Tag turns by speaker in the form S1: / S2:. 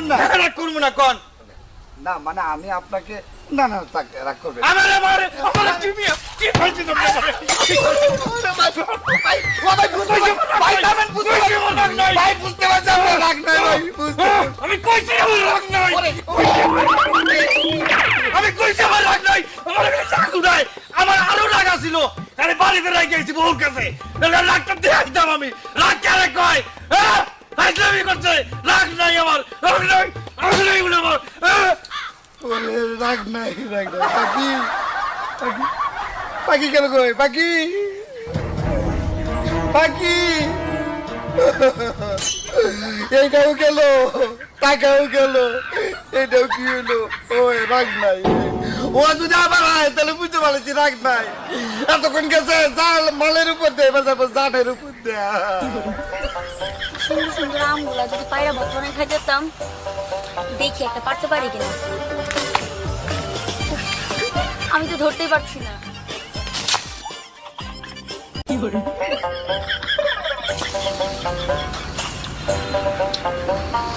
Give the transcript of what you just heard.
S1: করবেন না?
S2: রাগ করবো না কোন?
S1: না মানে আমি আপনাকে না না রাগ করবেন না।
S2: আমার তুমি কি বলছো তোমরা?
S1: ভাই বুঝতে পারছি আপনার রাগ নাই ভাই বুঝতে
S2: আমি কইছি আমার রাগ নাই। আমি কইছি আমার রাগ নাই। আমার রাগ নাই। আমার আরো রাগ আছিল। আরে বাড়িতে রাগ গেছি বউর কাছে। রাগটা দেখাইতাম আমি। রাগ কেন কয়? হ্যাঁ? ফাইজলামি করছে। রাগ নাই আমার। রাগ নাই। রাগ নাই বলে আমার।
S1: রাগ নাই পাখি পাখি পাখি কেন কই পাখি পাখি এইটাও গেল টাকাও গেল এটাও কি হলো ওই রাগ নাই ও যদি আবার হয় তাহলে বুঝতে পারছি রাগ নাই এতক্ষণ গেছে জাল মালের উপর দেয় এবার যাবো জানের উপর দেয়া
S3: সুন্দর সুন্দর আমগুলা যদি পায়রা বর্তমানে খাই যেতাম দেখি একটা পারতে পারি কিনা আমি তো ধরতেই পারছি না